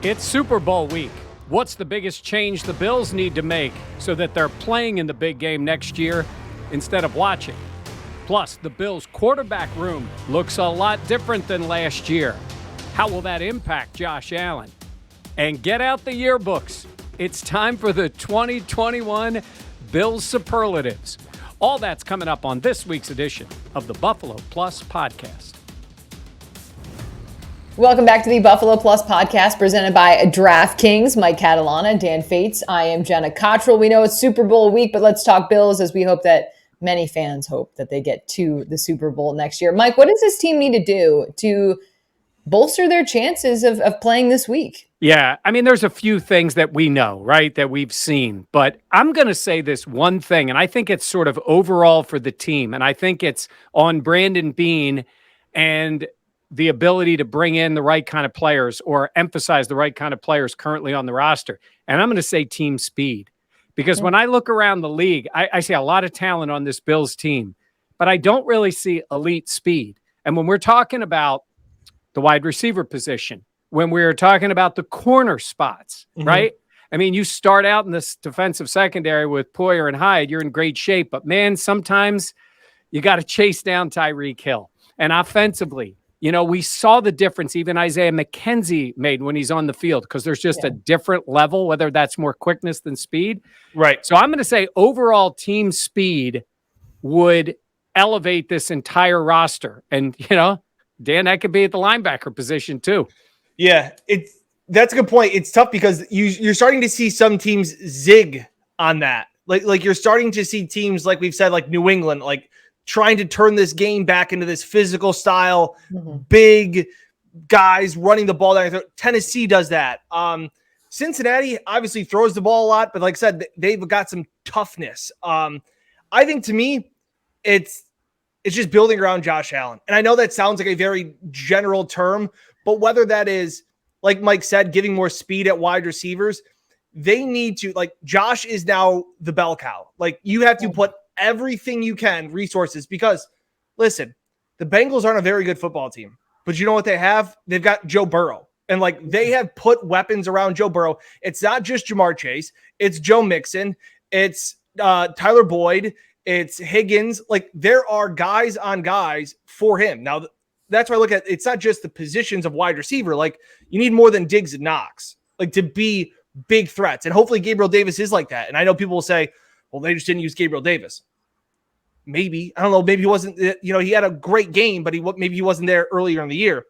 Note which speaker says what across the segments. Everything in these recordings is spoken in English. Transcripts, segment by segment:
Speaker 1: It's Super Bowl week. What's the biggest change the Bills need to make so that they're playing in the big game next year instead of watching? Plus, the Bills' quarterback room looks a lot different than last year. How will that impact Josh Allen? And get out the yearbooks. It's time for the 2021 Bills Superlatives. All that's coming up on this week's edition of the Buffalo Plus Podcast.
Speaker 2: Welcome back to the Buffalo Plus Podcast presented by DraftKings. Mike Catalana, Dan Fates. I am Jenna Cottrell. We know it's Super Bowl week, but let's talk Bills as we hope that many fans hope that they get to the Super Bowl next year. Mike, what does this team need to do to bolster their chances of playing this week?
Speaker 1: Yeah, I mean, there's a few things that we know, right, that we've seen. But I'm going to say this one thing, and I think it's sort of overall for the team. And I think it's on Brandon Beane and the ability to bring in the right kind of players or emphasize the right kind of players currently on the roster. And I'm going to say team speed. Because when I look around the league, I see a lot of talent on this Bills team, but I don't really see elite speed. And when we're talking about the wide receiver position, when we're talking about the corner spots, right? I mean, you start out in this defensive secondary with Poyer and Hyde, you're in great shape. But, man, sometimes you got to chase down Tyreek Hill. And offensively, you know, we saw the difference even Isaiah McKenzie made when he's on the field because there's just a different level, whether that's more quickness than speed.
Speaker 3: Right.
Speaker 1: So I'm going to say overall team speed would elevate this entire roster. And, you know, Dan, that could be at the linebacker position too.
Speaker 3: Yeah, that's a good point. It's tough because you're starting to see some teams zig on that. Like you're starting to see teams, like we've said, like New England, like trying to turn this game back into this physical style, big guys running the ball down. Tennessee does that. Cincinnati obviously throws the ball a lot, but like I said, they've got some toughness. I think to me, it's just building around Josh Allen. And I know that sounds like a very general term, but whether that is, like Mike said, giving more speed at wide receivers, they need to, like, Josh is now the bell cow. Like, you have to put everything you can, resources, because listen, the Bengals aren't a very good football team, but you know what they have? They've got Joe Burrow, and like they have put weapons around Joe Burrow. It's not just Jamar Chase, it's Joe Mixon, it's Tyler Boyd, it's Higgins. Like there are guys on guys for him. Now that's why I look at it's not just the positions of wide receiver. Like you need more than Diggs and Knox, like to be big threats, and hopefully Gabriel Davis is like that. And I know people will say, well, they just didn't use Gabriel Davis. Maybe. I don't know. Maybe he wasn't, you know, he had a great game, but maybe he wasn't there earlier in the year.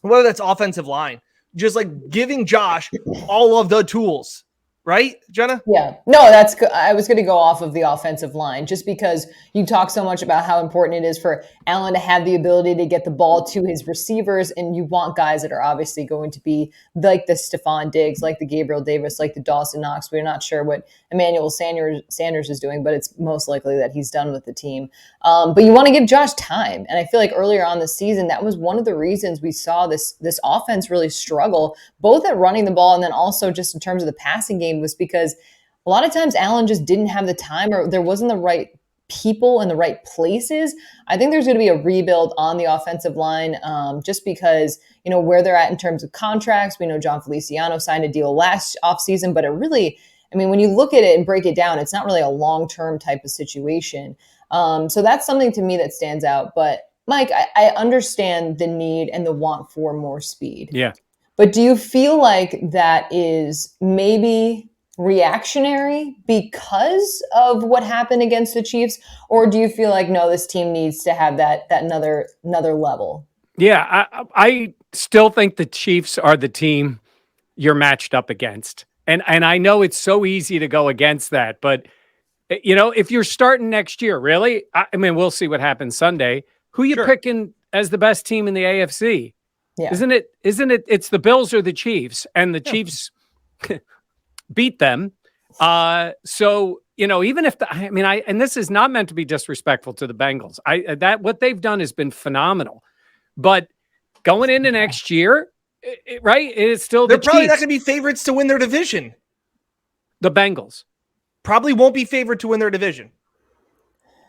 Speaker 3: Whether that's offensive line, just like giving Josh all of the tools, right, Jenna?
Speaker 2: Yeah. No, that's good. I was going to go off of the offensive line just because you talk so much about how important it is for Allen to have the ability to get the ball to his receivers. And you want guys that are obviously going to be like the Stephon Diggs, like the Gabriel Davis, like the Dawson Knox. We're not sure what Emmanuel Sanders is doing, but it's most likely that he's done with the team. But you want to give Josh time. And I feel like earlier on the season, that was one of the reasons we saw this offense really struggle, both at running the ball and then also just in terms of the passing game, was because a lot of times Allen just didn't have the time or there wasn't the right people in the right places. I think there's going to be a rebuild on the offensive line just because, you know, where they're at in terms of contracts. We know John Feliciano signed a deal last offseason, but it really, I mean, when you look at it and break it down, it's not really a long-term type of situation. So that's something to me that stands out. But Mike, I understand the need and the want for more speed.
Speaker 1: Yeah.
Speaker 2: But do you feel like that is maybe reactionary because of what happened against the Chiefs? Or do you feel like, no, this team needs to have that another level?
Speaker 1: Yeah, I still think the Chiefs are the team you're matched up against. And I know it's so easy to go against that, but you know, if you're starting next year, really, I mean, we'll see what happens Sunday. Who you picking as the best team in the AFC? Yeah. Isn't it? It's the Bills or the Chiefs, and the Chiefs beat them. So, you know, even if and this is not meant to be disrespectful to the Bengals. What they've done has been phenomenal, but going into next year, right? It's still
Speaker 3: they're
Speaker 1: the
Speaker 3: probably
Speaker 1: Chiefs.
Speaker 3: not going to be favorites to win their division.
Speaker 1: The Bengals
Speaker 3: probably won't be favored to win their division.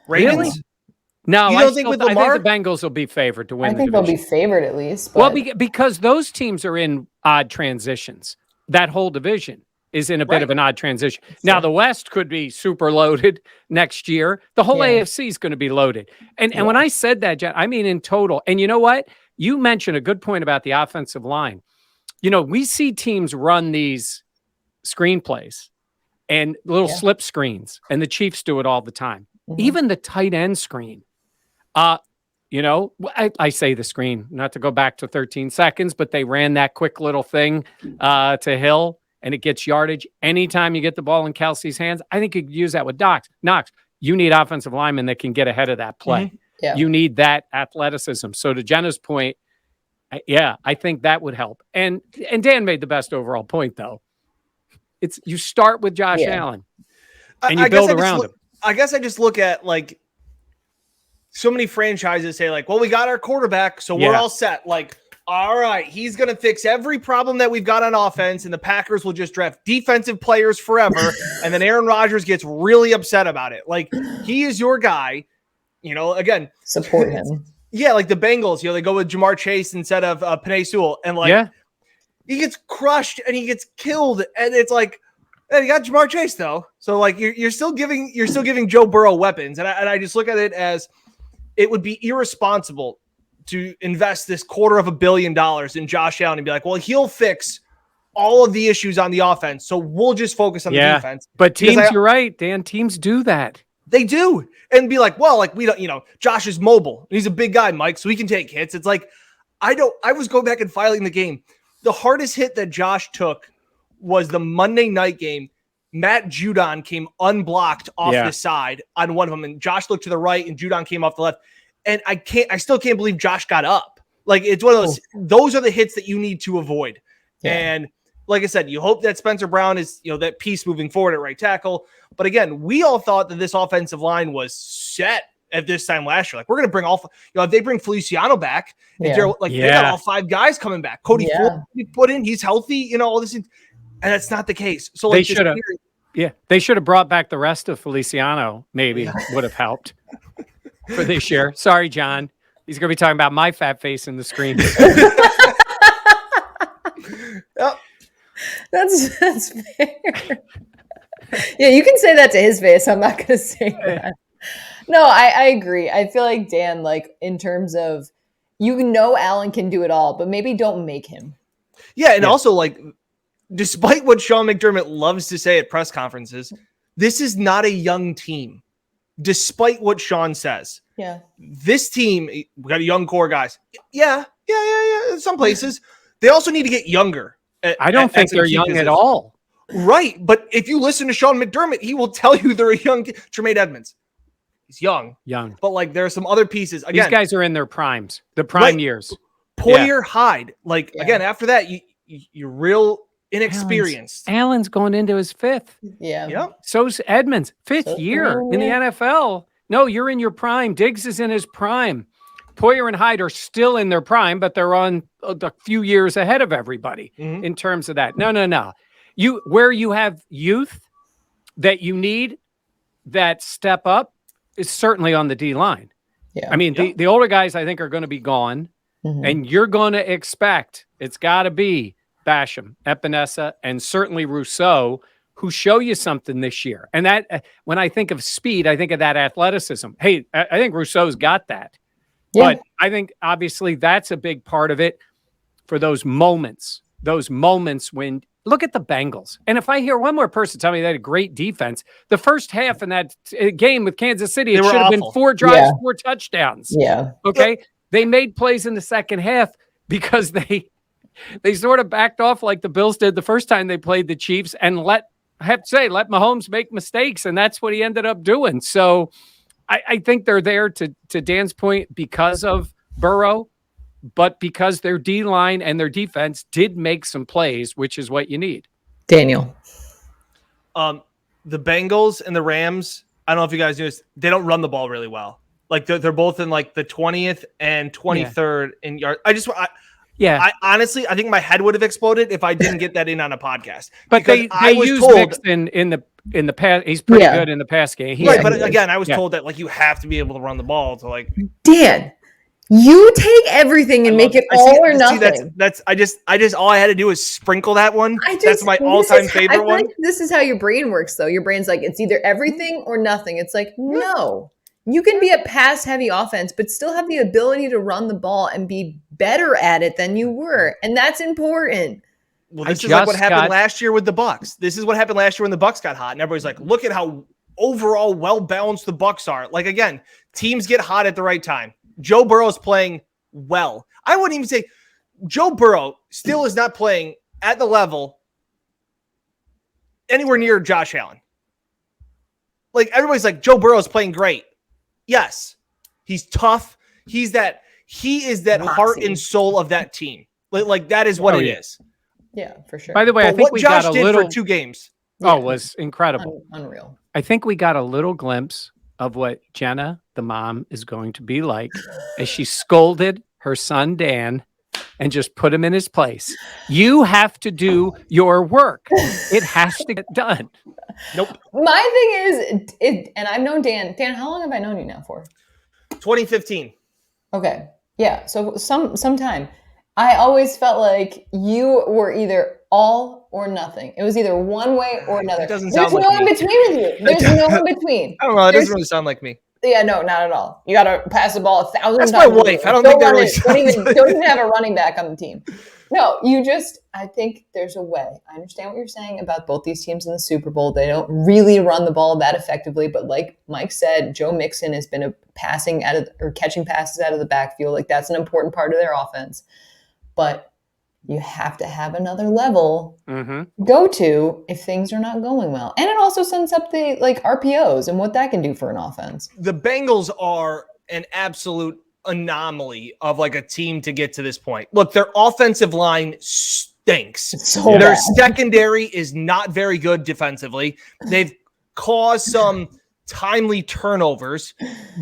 Speaker 3: Ravens?
Speaker 1: Really? No,
Speaker 3: You don't think with Lamar?
Speaker 1: I think the Bengals will be favored to win
Speaker 2: I
Speaker 1: the
Speaker 2: think
Speaker 1: division.
Speaker 2: they'll be favored at least. But...
Speaker 1: Well, because those teams are in odd transitions. That whole division is in a bit of an odd transition. Now, the West could be super loaded next year. The whole AFC is going to be loaded. And when I said that, Jen, I mean in total. And you know what? You mentioned a good point about the offensive line. You know, we see teams run these screenplays and little slip screens, and the Chiefs do it all the time. Even the tight end screen. You know, I say the screen, not to go back to 13 seconds, but they ran that quick little thing to Hill, and it gets yardage. Anytime you get the ball in Kelsey's hands, I think you could use that with Knox. You need offensive linemen that can get ahead of that play. You need that athleticism. So to Jenna's point, I think that would help. And Dan made the best overall point, though. It's you start with Josh Allen, and you build around him.
Speaker 3: I guess I just look at, like, so many franchises say, like, well, we got our quarterback, so we're all set. Like, all right, he's going to fix every problem that we've got on offense, and the Packers will just draft defensive players forever, and then Aaron Rodgers gets really upset about it. Like, he is your guy, you know, again.
Speaker 2: Support him.
Speaker 3: Yeah, like the Bengals, you know, they go with Jamar Chase instead of Penei Sewell, and, like, he gets crushed and he gets killed, and it's like, hey, you got Jamar Chase, though. So, like, you're still giving Joe Burrow weapons, and I just look at it as it would be irresponsible to invest this $250 million in Josh Allen and be like, well, he'll fix all of the issues on the offense, so we'll just focus on the defense.
Speaker 1: But teams, you're right, Dan, teams do that.
Speaker 3: They do. And be like, well, like, we don't, you know, Josh is mobile. He's a big guy, Mike, so he can take hits. It's like, I was going back and filing the game. The hardest hit that Josh took was the Monday night game. Matt Judon came unblocked off the side on one of them, and Josh looked to the right, and Judon came off the left. And I still can't believe Josh got up. Like, it's one of those are the hits that you need to avoid. And like I said, you hope that Spencer Brown is, you know, that piece moving forward at right tackle. But again, we all thought that this offensive line was set at this time last year. Like, we're going to bring if they bring Feliciano back, if they're like, they got all 5 guys coming back. Cody Ford we put in, he's healthy, you know, all this. And that's not the case. So, like,
Speaker 1: they should have brought back the rest of Feliciano. Maybe would have helped for this year. Sorry, John. He's going to be talking about my fat face in the screen.
Speaker 2: That's fair. Yeah, you can say that to his face. I'm not going to say that. No, I agree. I feel like Dan, like, in terms of, you know, Allen can do it all, but maybe don't make him.
Speaker 3: Yeah, and also, like, despite what Sean McDermott loves to say at press conferences, this is not a young team. Despite what Sean says.
Speaker 2: Yeah.
Speaker 3: This team, we got a young core guys. Yeah. In some places. They also need to get younger.
Speaker 1: I don't think they're young at all.
Speaker 3: Right. But if you listen to Sean McDermott, he will tell you they're a young Tremaine Edmonds. He's young. But, like, there are some other pieces. Again,
Speaker 1: these guys are in their primes, the prime years.
Speaker 3: Poyer, Hyde. Like, again, after that, you're real inexperienced.
Speaker 1: Allen's going into his 5th.
Speaker 2: Yeah.
Speaker 1: So's Edmonds, 5th year in the NFL. No, you're in your prime. Diggs is in his prime. Poyer and Hyde are still in their prime, but they're on a few years ahead of everybody in terms of that. No. Where you have youth that you need that step up is certainly on the D line. Yeah. I mean, the older guys, I think, are going to be gone, and you're going to expect it's got to be Basham, Epinesa, and certainly Rousseau, who show you something this year. And that, when I think of speed, I think of that athleticism. Hey, I think Rousseau's got that. Yeah. But I think, obviously, that's a big part of it for those moments when, look at the Bengals. And if I hear one more person tell me they had a great defense, the first half in that game with Kansas City, it should have been 4 drives, 4 touchdowns.
Speaker 2: Yeah.
Speaker 1: Okay? They made plays in the second half because they sort of backed off like the Bills did the first time they played the Chiefs and let Mahomes make mistakes, and that's what he ended up doing. So I think they're there to Dan's point because of Burrow, but because their D-line and their defense did make some plays, which is what you need.
Speaker 2: Daniel.
Speaker 3: The Bengals and the Rams, I don't know if you guys knew this, they don't run the ball really well. Like, they're both in, like, the 20th and 23rd in yard. I honestly, I think my head would have exploded if I didn't get that in on a podcast.
Speaker 1: But they use Mixon in in the past. He's pretty
Speaker 2: Yeah.
Speaker 1: good in the pass game.
Speaker 3: Right,
Speaker 2: Yeah,
Speaker 3: but
Speaker 2: he is.
Speaker 3: again, I was told that like you have to be able to run the ball to like.
Speaker 2: Dan, you take everything and make it all or nothing.
Speaker 3: That's I just all I had to do is sprinkle that one. That's
Speaker 2: That's
Speaker 3: my all-time favorite
Speaker 2: I feel
Speaker 3: one.
Speaker 2: like this is how your brain works, though. Your brain's like, it's either everything or nothing. It's like, no. You can be a pass-heavy offense, but still have the ability to run the ball and be better at it than you were. And that's important.
Speaker 3: Well, this is like what happened last year with the Bucks. This is what happened last year when the Bucks got hot, and everybody's like, "Look at how overall well-balanced the Bucks are." Like again, teams get hot at the right time. Joe Burrow is playing well. I wouldn't even say Joe Burrow still is not playing at the level anywhere near Josh Allen. Like everybody's like, Joe Burrow is playing great. Yes, he's tough. He is that heart and soul of that team. Like that is what it is.
Speaker 2: Yeah, for sure.
Speaker 1: By the way, I think
Speaker 3: what
Speaker 1: we
Speaker 3: Josh
Speaker 1: got a
Speaker 3: did
Speaker 1: little
Speaker 3: for 2 games.
Speaker 1: Oh, was incredible.
Speaker 2: Unreal.
Speaker 1: I think we got a little glimpse of what Jenna, the mom, is going to be like as she scolded her son Dan and just put him in his place. You have to do your work. It has to get done.
Speaker 3: Nope.
Speaker 2: My thing is, and I've known Dan. Dan, how long have I known you now for?
Speaker 3: 2015.
Speaker 2: Okay. Yeah. So some time. I always felt like you were either all or nothing. It was either one way or another.
Speaker 3: It doesn't
Speaker 2: There's
Speaker 3: sound
Speaker 2: no
Speaker 3: like
Speaker 2: in
Speaker 3: me.
Speaker 2: between with you. There's no in between.
Speaker 3: I don't know. It doesn't really sound like me.
Speaker 2: Yeah, no, not at all. You got to pass the ball 1,000 times.
Speaker 3: That's my wife. I don't think that really
Speaker 2: don't even have a running back on the team. No, I think there's a way. I understand what you're saying about both these teams in the Super Bowl. They don't really run the ball that effectively, but like Mike said, Joe Mixon has been catching passes out of the backfield. Like that's an important part of their offense. But you have to have another level go to if things are not going well. And it also sends up the RPOs and what that can do for an offense.
Speaker 3: The Bengals are an absolute anomaly of like a team to get to this point. Look, their offensive line stinks. Their secondary is not very good defensively. They've caused some timely turnovers,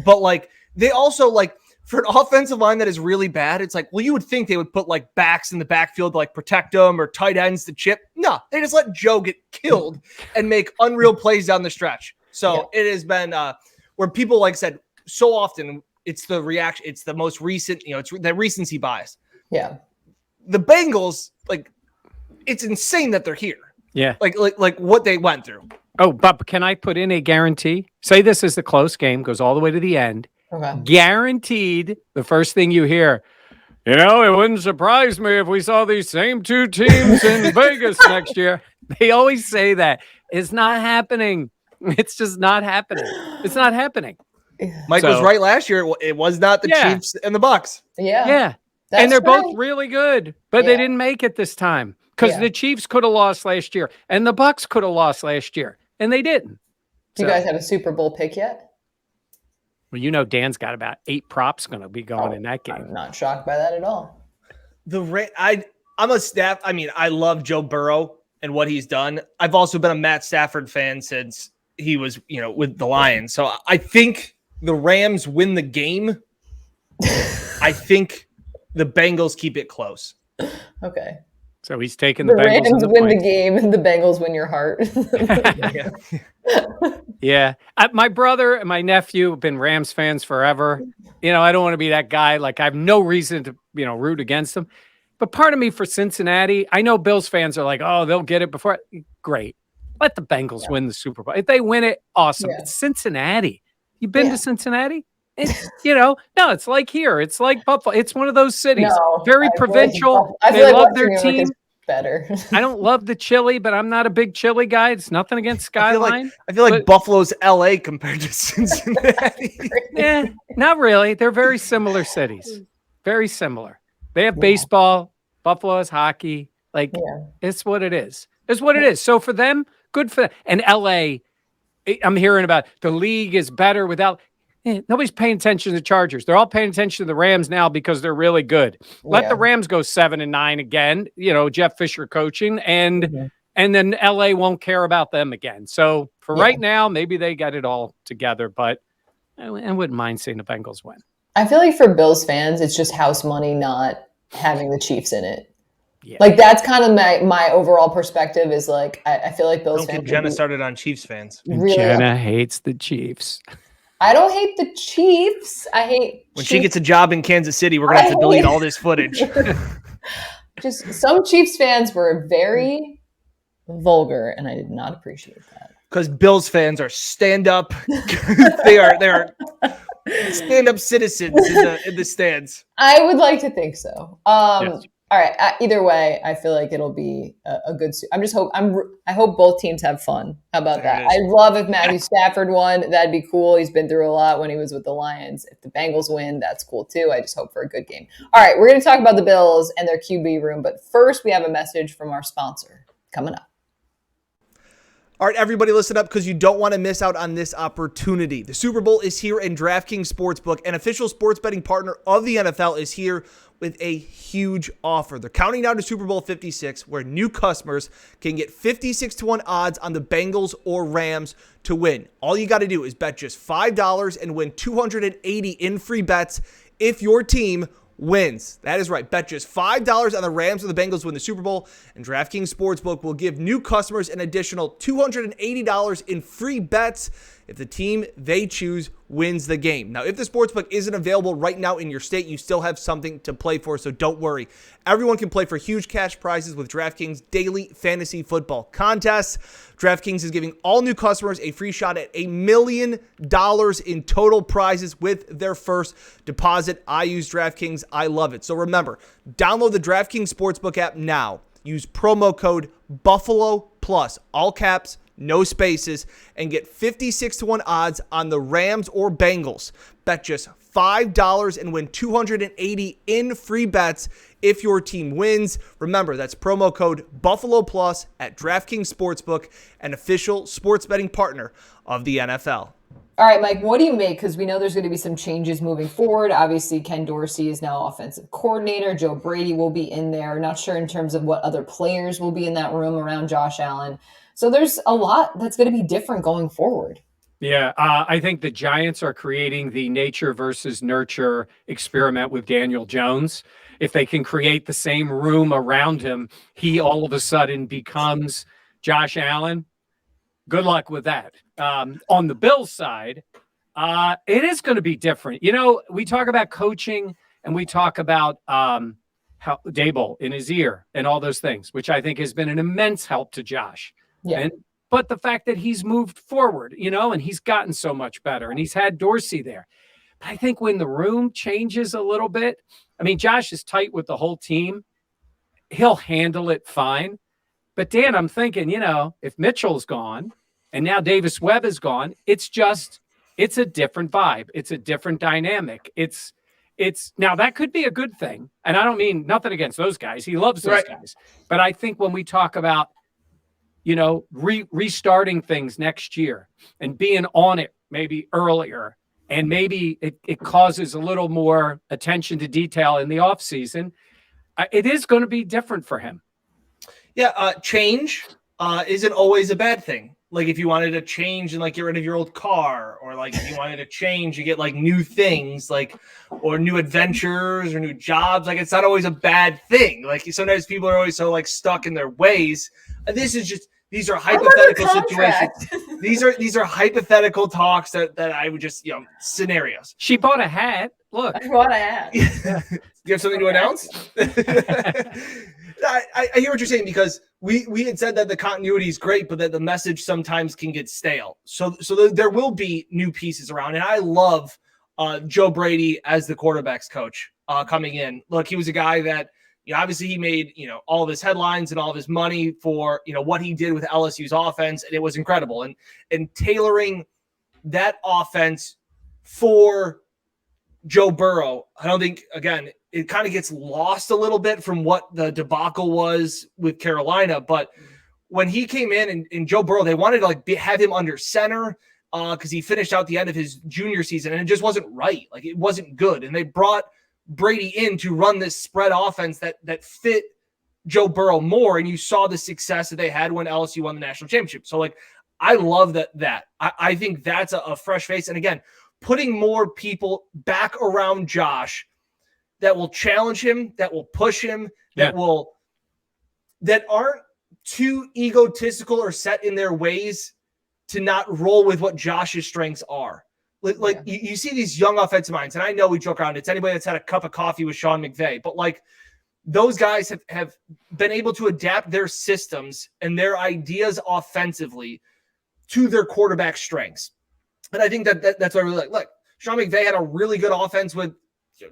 Speaker 3: but like they also like for an offensive line that is really bad, it's like, well, you would think they would put like backs in the backfield to like protect them or tight ends to chip. No, they just let Joe get killed and make unreal plays down the stretch. So it has been where people like said so often it's the reaction. It's the most recent, it's the recency bias.
Speaker 2: Yeah.
Speaker 3: The Bengals, like it's insane that they're here.
Speaker 1: Yeah.
Speaker 3: Like what they went through.
Speaker 1: Oh, but can I put in a guarantee? Say this is the close game, goes all the way to the end.
Speaker 2: Okay.
Speaker 1: Guaranteed, the first thing you hear, it wouldn't surprise me if we saw these same 2 teams in Vegas next year. They always say that. It's not happening. It's just not happening. It's not happening.
Speaker 3: Mike was right last year. It was not the Chiefs and the Bucks.
Speaker 2: Yeah.
Speaker 1: Yeah. And they're both really good, but they didn't make it this time because the Chiefs could have lost last year and the Bucks could have lost last year and they didn't.
Speaker 2: Do you guys have a Super Bowl pick yet?
Speaker 1: Well, Dan's got about 8 props going to be going in that game.
Speaker 2: I'm not shocked by that at all.
Speaker 3: I'm a staff. I mean, I love Joe Burrow and what he's done. I've also been a Matt Stafford fan since he was, with the Lions. So I think the Rams win the game. I think the Bengals keep it close.
Speaker 2: Okay.
Speaker 1: So he's taking the Bengals.
Speaker 2: Rams win the game and the Bengals win your heart.
Speaker 1: Yeah. My brother and my nephew have been Rams fans forever. I don't want to be that guy. Like I have no reason to, root against them. But part of me for Cincinnati, I know Bills fans are like, oh, they'll get it before. Great. Let the Bengals win the Super Bowl. If they win it, awesome. It's Cincinnati. You been to Cincinnati? It's, no, it's like here. It's like Buffalo. It's one of those cities. Very provincial. They love their team.
Speaker 2: Better.
Speaker 1: I don't love the chili, but I'm not a big chili guy. It's nothing against Skyline.
Speaker 3: I feel like Buffalo's LA compared to Cincinnati.
Speaker 1: Yeah, not really. They're very similar cities. Very similar. They have baseball. Buffalo has hockey. It's what it is. It's what it is. So for them, good for them. And LA, I'm hearing about the league is better without. Nobody's paying attention to the Chargers. They're all paying attention to the Rams now because they're really good. Let the Rams go 7-9 again. Jeff Fisher coaching, and then LA won't care about them again. So for right now, maybe they got it all together. But I wouldn't mind seeing the Bengals win.
Speaker 2: I feel like for Bills fans, it's just house money not having the Chiefs in it.
Speaker 1: Yeah.
Speaker 2: Like that's kind of my overall perspective is like I feel like Bills
Speaker 3: Don't
Speaker 2: fans
Speaker 3: get Jenna started on Chiefs fans.
Speaker 1: And
Speaker 2: really
Speaker 1: Jenna hates the Chiefs.
Speaker 2: I don't hate the Chiefs. I hate
Speaker 3: When she gets a job in Kansas City, we're gonna have to delete all this footage.
Speaker 2: Just some Chiefs fans were very vulgar, and I did not appreciate that.
Speaker 3: Because Bills fans are stand up. they are stand up citizens in the stands.
Speaker 2: I would like to think so.
Speaker 1: Yes.
Speaker 2: All right. Either way, I feel like it'll be a good. I hope both teams have fun. How about
Speaker 3: There
Speaker 2: that?
Speaker 3: it is.
Speaker 2: I love if Matthew Stafford won. That'd be cool. He's been through a lot when he was with the Lions. If the Bengals win, that's cool too. I just hope for a good game. All right, we're going to talk about the Bills and their QB room, but first we have a message from our sponsor coming up.
Speaker 3: All right, everybody listen up because you don't want to miss out on this opportunity. The Super Bowl is here and DraftKings Sportsbook, an official sports betting partner of the NFL, is here with a huge offer. They're counting down to Super Bowl 56, where new customers can get 56-1 odds on the Bengals or Rams to win. All you got to do is bet just $5 and win $280 in free bets if your team wins. That is right. Bet just $5 on the Rams or the Bengals win the Super Bowl, and DraftKings Sportsbook will give new customers an additional $280 in free bets if the team they choose wins the game. Now, if the sportsbook isn't available right now in your state, you still have something to play for, so don't worry. Everyone can play for huge cash prizes with DraftKings daily fantasy football contests. DraftKings is giving all new customers a free shot at $1 million in total prizes with their first deposit. I use DraftKings. I love it. So remember, download the DraftKings Sportsbook app now. Use promo code Buffalo Plus, all caps, no spaces, and get 56-1 odds on the Rams or Bengals. Bet just $5 and win $280 in free bets if your team wins. Remember, that's promo code Buffalo Plus at DraftKings Sportsbook, an official sports betting partner of the NFL.
Speaker 2: All right, Mike, what do you make? Because we know there's going to be some changes moving forward. Obviously, Ken Dorsey is now offensive coordinator. Joe Brady will be in there. Not sure in terms of what other players will be in that room around Josh Allen. So there's a lot that's going to be different going forward.
Speaker 1: Yeah, I think the Giants are creating the nature versus nurture experiment with Daniel Jones. If they can create the same room around him, he all of a sudden becomes Josh Allen. Good luck with that. On the Bills side, it is going to be different. You know, we talk about coaching and we talk about how Daboll in his ear and all those things, which I think has been an immense help to Josh.
Speaker 2: Yeah.
Speaker 1: But the fact that he's moved forward, you know, and he's gotten so much better and he's had Dorsey there. But I think when the room changes a little bit, I mean, Josh is tight with the whole team. He'll handle it fine. But Dan, I'm thinking, you know, if Mitchell's gone and now Davis Webb is gone, it's a different vibe. It's a different dynamic. It's now that could be a good thing. And I don't mean nothing against those guys. He loves those guys. But I think when we talk about, you know, restarting things next year and being on it maybe earlier, and maybe it causes a little more attention to detail in the offseason, it is going to be different for him.
Speaker 3: Yeah, change isn't always a bad thing. Like if you wanted to change and like get rid of your old car, or like if you wanted to change, you get like new things, like or new adventures or new jobs. Like it's not always a bad thing. Like sometimes people are always so like stuck in their ways. These are hypothetical situations. These are hypothetical talks that I would just, you know, scenarios.
Speaker 1: She bought a hat. Look,
Speaker 2: I bought a hat.
Speaker 3: You have something to announce? I hear what you're saying, because we had said that the continuity is great, but that the message sometimes can get stale. So there will be new pieces around, and I love Joe Brady as the quarterbacks coach coming in. Look, he was a guy that, you know, obviously he made, you know, all of his headlines and all of his money for, you know, what he did with LSU's offense, and it was incredible. And tailoring that offense for Joe Burrow, I don't think, again, it kind of gets lost a little bit from what the debacle was with Carolina. But when he came in and Joe Burrow, they wanted to like have him under center because he finished out the end of his junior season, and it just wasn't right. Like it wasn't good. And they brought Brady in to run this spread offense that fit Joe Burrow more. And you saw the success that they had when LSU won the national championship. So like, I love that. I think that's a fresh face. And again, putting more people back around Josh that will challenge him, that will push him, that will that aren't too egotistical or set in their ways to not roll with what Josh's strengths are. Like you see these young offensive minds, and I know we joke around. It's anybody that's had a cup of coffee with Sean McVay, but like those guys have been able to adapt their systems and their ideas offensively to their quarterback strengths. And I think that's what I really like. Look, Sean McVay had a really good offense with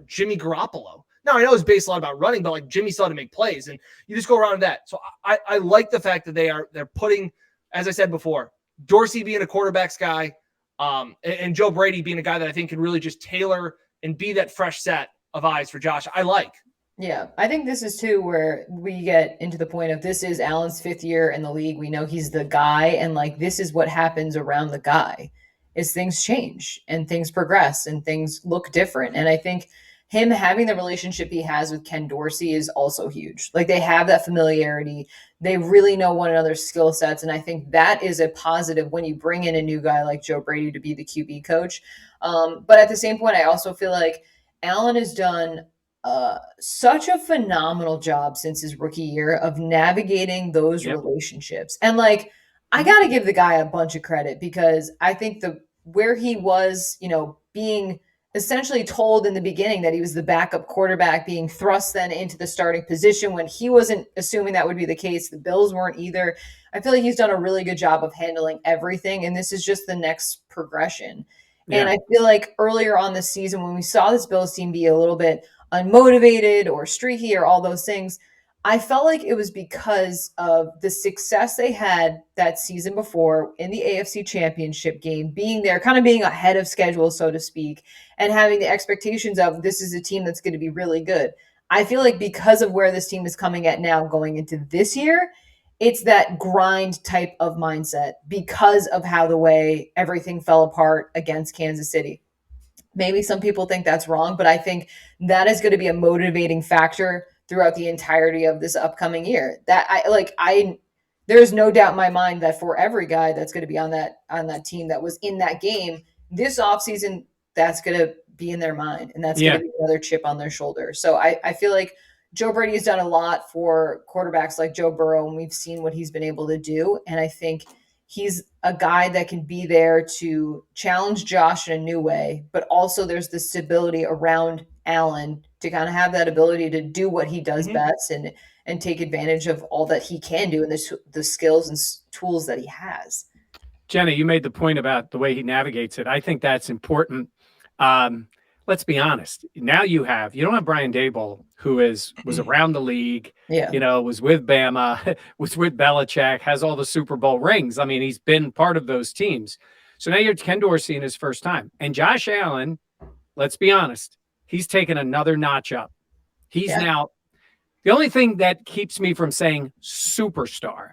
Speaker 3: Jimmy Garoppolo. Now, I know it's based a lot about running, but like Jimmy still had to make plays, and you just go around that. So I like the fact that they're putting, as I said before, Dorsey being a quarterback's guy, and Joe Brady being a guy that I think can really just tailor and be that fresh set of eyes for Josh. I like.
Speaker 2: Yeah, I think this is too where we get into the point of this is Allen's 5th year in the league. We know he's the guy, and like this is what happens around the guy is things change and things progress and things look different. And I think him having the relationship he has with Ken Dorsey is also huge. Like they have that familiarity. They really know one another's skill sets. And I think that is a positive when you bring in a new guy like Joe Brady to be the QB coach. But at the same point, I also feel like Allen has done such a phenomenal job since his rookie year of navigating those relationships. And like, I got to give the guy a bunch of credit because I think where he was, being essentially told in the beginning that he was the backup quarterback, being thrust then into the starting position when he wasn't assuming that would be the case. The Bills weren't either. I feel like he's done a really good job of handling everything. And this is just the next progression. Yeah. And I feel like earlier on this season, when we saw this Bills team be a little bit unmotivated or streaky or all those things, I felt like it was because of the success they had that season before in the AFC Championship game, being there, kind of being ahead of schedule, so to speak, and having the expectations of this is a team that's going to be really good. I feel like because of where this team is coming at now going into this year, it's that grind type of mindset because of how the way everything fell apart against Kansas City. Maybe some people think that's wrong, but I think that is going to be a motivating factor throughout the entirety of this upcoming year. There's no doubt in my mind that for every guy that's going to be on that team that was in that game this offseason, that's going to be in their mind, and that's going to be another chip on their shoulder. So I feel like Joe Brady has done a lot for quarterbacks like Joe Burrow, and we've seen what he's been able to do. And I think he's a guy that can be there to challenge Josh in a new way, but also there's the stability around Allen to kind of have that ability to do what he does best and take advantage of all that he can do and the skills and tools that he has.
Speaker 1: Jenna, you made the point about the way he navigates it. I think that's important. Let's be honest. Now you don't have Brian Daboll, who was around the league, was with Bama, was with Belichick, has all the Super Bowl rings. I mean, he's been part of those teams. So now you're Ken Dorsey in his first time. And Josh Allen, let's be honest, he's taken another notch up. He's now, the only thing that keeps me from saying superstar,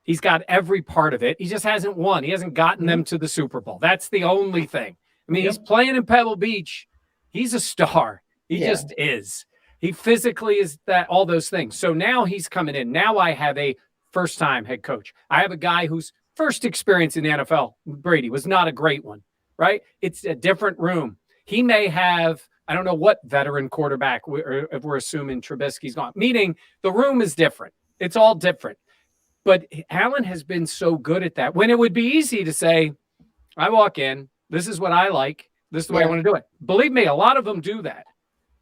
Speaker 1: he's got every part of it. He just hasn't won. He hasn't gotten them to the Super Bowl. That's the only thing. I mean, he's playing in Pebble Beach. He's a star. He just is. He physically is that, all those things. So now he's coming in. Now I have a first-time head coach. I have a guy whose first experience in the NFL, Brady, was not a great one, right? It's a different room. He may have, I don't know what veteran quarterback, if we're assuming Trubisky's gone, meaning the room is different. It's all different. But Allen has been so good at that. When it would be easy to say, I walk in, this is what I like. This is the way I want to do it. Believe me, a lot of them do that.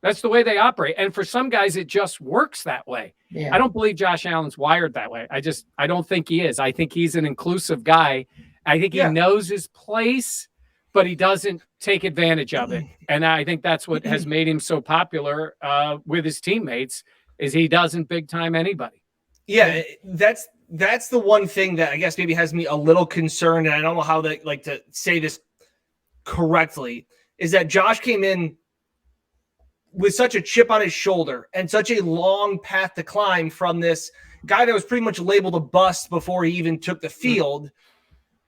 Speaker 1: That's the way they operate. And for some guys, it just works that way. Yeah. I don't believe Josh Allen's wired that way. I don't think he is. I think he's an inclusive guy. I think he knows his place, but he doesn't take advantage of it. And I think that's what has made him so popular with his teammates is he doesn't big time anybody.
Speaker 3: Yeah, that's the one thing that I guess maybe has me a little concerned, and I don't know how to say this correctly, is that Josh came in with such a chip on his shoulder and such a long path to climb from this guy that was pretty much labeled a bust before he even took the field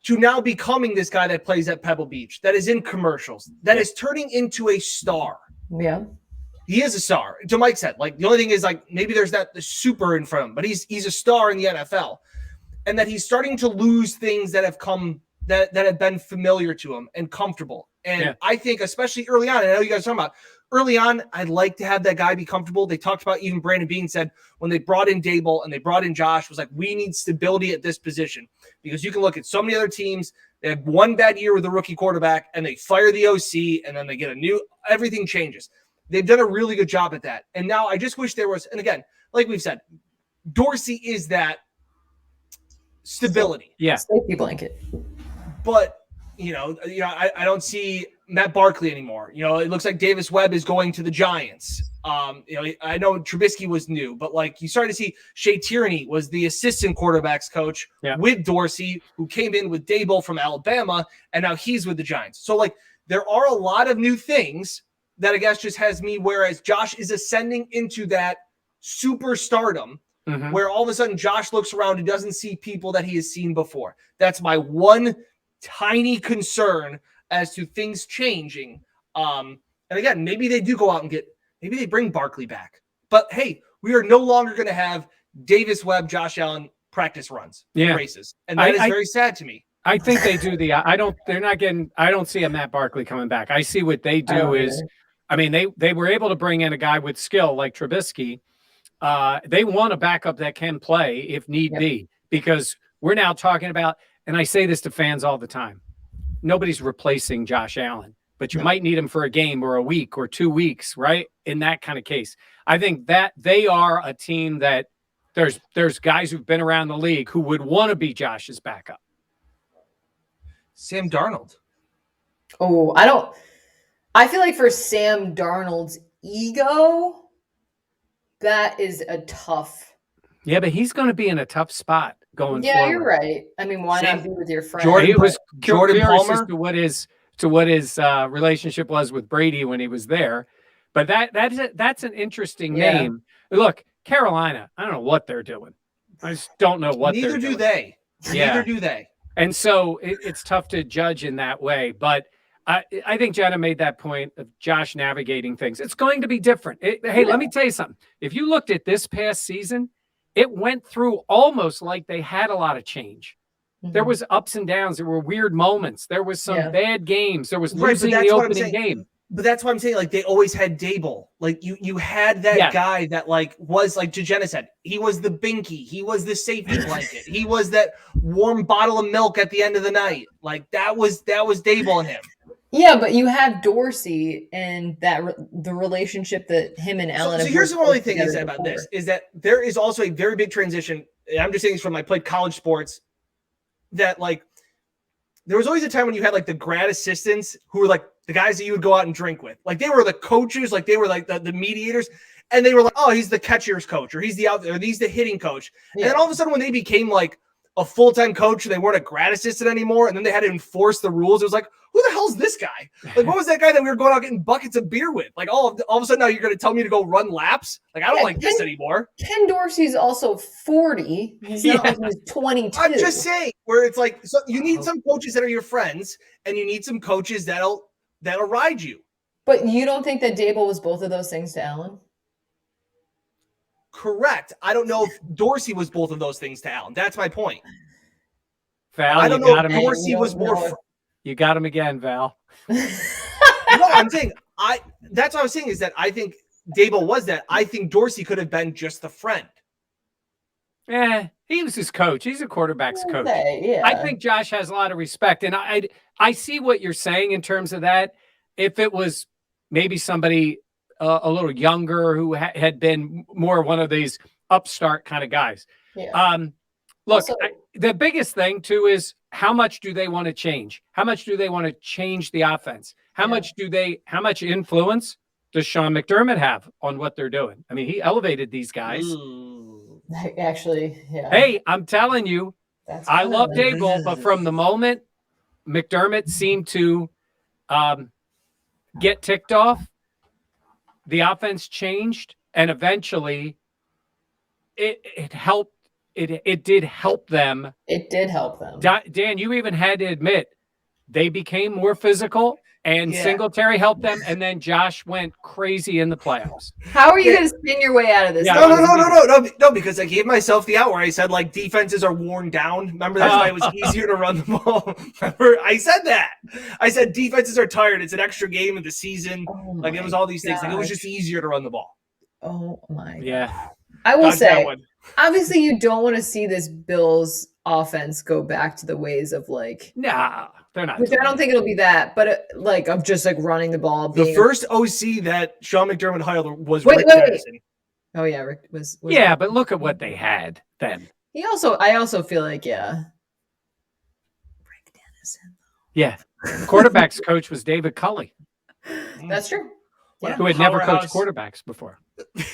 Speaker 3: to now becoming this guy that plays at Pebble Beach, that is in commercials, that is turning into a star.
Speaker 2: Yeah.
Speaker 3: He is a star. To Mike said, the only thing is maybe there's the super in front of him, but he's a star in the NFL, and that he's starting to lose things that have come that have been familiar to him and comfortable. And I think especially early on, I know you guys are talking about early on, I'd like to have that guy be comfortable. They talked about, even Brandon Beane said when they brought in Dable and they brought in Josh, was like, we need stability at this position, because you can look at so many other teams. They have one bad year with a rookie quarterback and they fire the OC and then they get everything changes. They've done a really good job at that. And now I just wish there was, and again, like we've said, Dorsey is that stability.
Speaker 1: Yeah.
Speaker 2: Safety blanket.
Speaker 3: But, I don't see Matt Barkley anymore. It looks like Davis Webb is going to the Giants. I know Trubisky was new, but like you started to see Shea Tierney was the assistant quarterbacks coach with Dorsey, who came in with Dable from Alabama, and now he's with the Giants. So like there are a lot of new things that I guess just has me, whereas Josh is ascending into that superstardom, where all of a sudden Josh looks around and doesn't see people that he has seen before. That's my one tiny concern as to things changing. And again, maybe they do go out and maybe they bring Barkley back. But hey, we are no longer going to have Davis Webb, Josh Allen practice runs, races. And that is very sad to me.
Speaker 1: I think they do I don't see a Matt Barkley coming back. I see what they do is, I mean, they were able to bring in a guy with skill like Trubisky. They want a backup that can play if need be, because we're now talking about, and I say this to fans all the time, nobody's replacing Josh Allen, but you might need him for a game or a week or 2 weeks, right? In that kind of case, I think that they are a team that there's guys who've been around the league who would want to be Josh's backup.
Speaker 3: Sam Darnold.
Speaker 2: Oh, I feel like for Sam Darnold's ego, that is a tough.
Speaker 1: Yeah, but he's going to be in a tough spot going forward.
Speaker 2: Yeah, you're right. I mean, why not be with your friend?
Speaker 3: Jordan Palmer
Speaker 1: to what his relationship was with Brady when he was there. But that's an interesting name. Look, Carolina, I don't know what they're doing. I just don't know what they're doing.
Speaker 3: Neither do they. Neither do they.
Speaker 1: And so it's tough to judge in that way. But I think Jenna made that point of Josh navigating things. It's going to be different. Let me tell you something. If you looked at this past season, it went through almost like they had a lot of change. There was ups and downs. There were weird moments. There was some bad games. There was losing the opening game.
Speaker 3: But that's what I'm saying. Like, they always had Dable. Like, you had that guy that, like, was, like Jenna said, he was the binky. He was the safety blanket. He was that warm bottle of milk at the end of the night. Like, that was Dable and him.
Speaker 2: Yeah, but you have Dorsey and the relationship that him and Allen.
Speaker 3: So here's the only thing is about this is that there is also a very big transition. I'm just saying this from I played college sports. That like there was always a time when you had like the grad assistants who were like the guys that you would go out and drink with. Like they were the coaches, like they were like the mediators, and they were like, oh, he's the catcher's coach, or he's the hitting coach. And then all of a sudden when they became like a full-time coach, they weren't a grad assistant anymore, and then they had to enforce the rules. It was like, who the hell's this guy? Like, what was that guy that we were going out getting buckets of beer with? Like, all of a sudden now you're going to tell me to go run laps? Like, I don't like this anymore.
Speaker 2: Ken Dorsey's also 40. He's not like he's 22.
Speaker 3: I'm just saying, where it's like, so you need some coaches that are your friends, and you need some coaches that'll ride you.
Speaker 2: But you don't think that Dable was both of those things to Allen?
Speaker 3: Correct. I don't know if Dorsey was both of those things to Allen. That's my point.
Speaker 1: Val,
Speaker 3: I don't know if Dorsey was more.
Speaker 1: You got him again, Val.
Speaker 3: No, I'm saying that's what I was saying is that I think Dable was that. I think Dorsey could have been just the friend.
Speaker 1: He was his coach. He's a quarterback's coach.
Speaker 2: Yeah.
Speaker 1: I think Josh has a lot of respect. And I see what you're saying in terms of that. If it was maybe somebody a little younger who had been more one of these upstart kind of guys.
Speaker 2: Yeah.
Speaker 1: Look, the biggest thing too is how much do they want to change? How much do they want to change the offense? How much influence does Sean McDermott have on what they're doing? I mean, he elevated these guys.
Speaker 2: Actually, yeah.
Speaker 1: Hey, I'm telling you, I love Dable, but from the moment McDermott seemed to get ticked off, the offense changed, and eventually it helped. It did help them.
Speaker 2: It did help them.
Speaker 1: Dan, you even had to admit they became more physical. and Singletary helped them, and then Josh went crazy in the playoffs.
Speaker 2: How are you going to spin your way out of this?
Speaker 1: Yeah,
Speaker 3: No, because I gave myself the out where I said like defenses are worn down. Remember, that's why it was easier to run the ball. Remember, I said that. I said defenses are tired. It's an extra game of the season. Like it was all these things. Like it was just easier to run the ball.
Speaker 2: Oh my God.
Speaker 1: Yeah.
Speaker 2: I will say, obviously, you don't want to see this Bills offense go back to the ways of like.
Speaker 1: Nah, they're not.
Speaker 2: Which I don't think it'll be that, but like of just like running the ball.
Speaker 3: The first OC that Sean McDermott hired was Rick Dennison.
Speaker 2: Oh yeah, Rick was
Speaker 1: yeah, but look at what they had then.
Speaker 2: I also feel like Rick Dennison.
Speaker 1: Yeah, quarterbacks coach was David Culley.
Speaker 2: That's true.
Speaker 1: Yeah. Who had never coached quarterbacks before.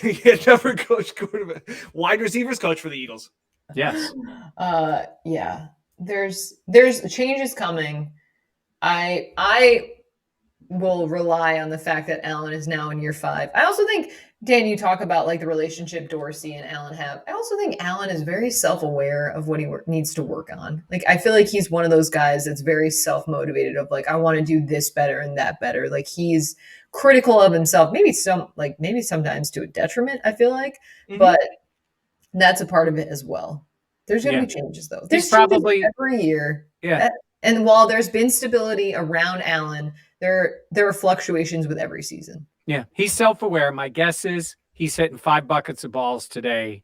Speaker 3: He had never coached quarterback. Wide receivers coach for the Eagles.
Speaker 1: Yes.
Speaker 2: Yeah. There's changes coming. I will rely on the fact that Allen is now in year 5. I also think, Dan, you talk about like the relationship Dorsey and Allen have. I also think Allen is very self-aware of what he needs to work on. Like, I feel like he's one of those guys that's very self-motivated of like, I want to do this better and that better. Like he's critical of himself, maybe sometimes to a detriment, I feel like, but that's a part of it as well. There's going to be changes though. There's probably every year.
Speaker 1: Yeah.
Speaker 2: And while there's been stability around Allen, there are fluctuations with every season.
Speaker 1: Yeah. He's self-aware. My guess is he's hitting 5 buckets of balls today.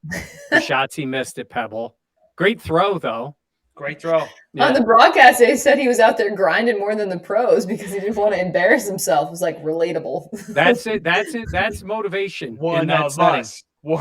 Speaker 1: The shots he missed at Pebble. Great throw though.
Speaker 3: Great throw.
Speaker 2: Yeah. On the broadcast, they said he was out there grinding more than the pros because he didn't want to embarrass himself. It was like relatable.
Speaker 1: That's it. That's motivation.
Speaker 3: One of us. He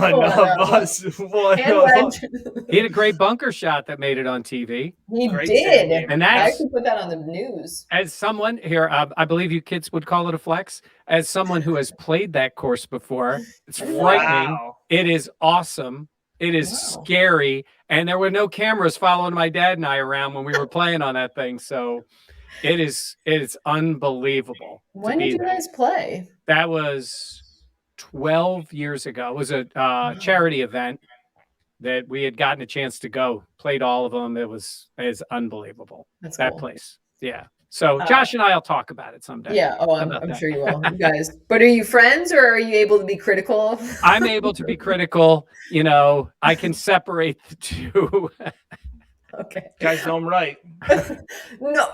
Speaker 1: had a great bunker shot that made it on TV.
Speaker 2: He did.
Speaker 1: And
Speaker 2: I actually put that on the news.
Speaker 1: As someone here, I believe you kids would call it a flex. As someone who has played that course before, it's frightening.
Speaker 3: Wow.
Speaker 1: It is awesome. It is scary. And there were no cameras following my dad and I around when we were playing on that thing. So it is unbelievable.
Speaker 2: When did you guys play?
Speaker 1: That was 12 years ago. It was a charity event that we had gotten a chance to go. Played all of them. It's unbelievable.
Speaker 2: That's
Speaker 1: that
Speaker 2: cool.
Speaker 1: place. Yeah. So Josh and I will talk about it someday.
Speaker 2: Yeah. Oh, I'm sure you will, you guys. But are you friends, or are you able to be critical?
Speaker 1: I'm able to be critical. You know, I can separate the two.
Speaker 2: Okay.
Speaker 3: You guys know I'm right.
Speaker 2: No,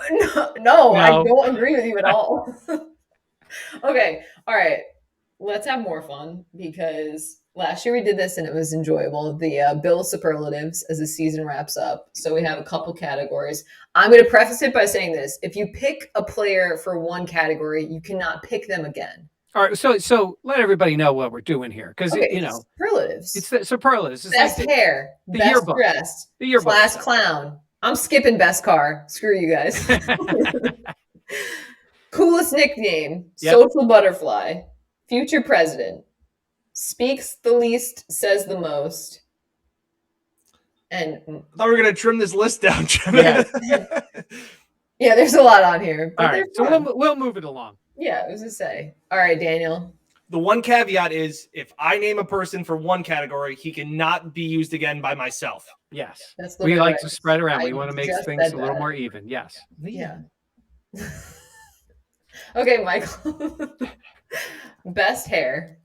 Speaker 2: I don't agree with you at all. Okay. All right. Let's have more fun, because last year we did this and it was enjoyable. The Bills superlatives as the season wraps up. So we have a couple categories. I'm going to preface it by saying this. If you pick a player for one category, you cannot pick them again.
Speaker 1: All right. So let everybody know what we're doing here. Because,
Speaker 2: superlatives.
Speaker 1: It's the superlatives. It's
Speaker 2: best
Speaker 1: like
Speaker 2: hair,
Speaker 1: the
Speaker 2: best
Speaker 1: yearbook.
Speaker 2: dressed,
Speaker 1: the yearbook.
Speaker 2: class clown. I'm skipping best car. Screw you guys. Coolest nickname, social butterfly. Future president, speaks the least, says the most. And
Speaker 3: I thought we were going to trim this list down.
Speaker 2: Yeah, there's a lot on here.
Speaker 1: All right, so we'll move it along.
Speaker 2: Yeah, I was going to say. All right, Daniel.
Speaker 3: The one caveat is if I name a person for one category, he cannot be used again by myself.
Speaker 1: Yes.
Speaker 2: That's
Speaker 1: we like to spread around. We want to make things a little more even. Yes.
Speaker 2: Yeah. Okay, Michael. Best hair.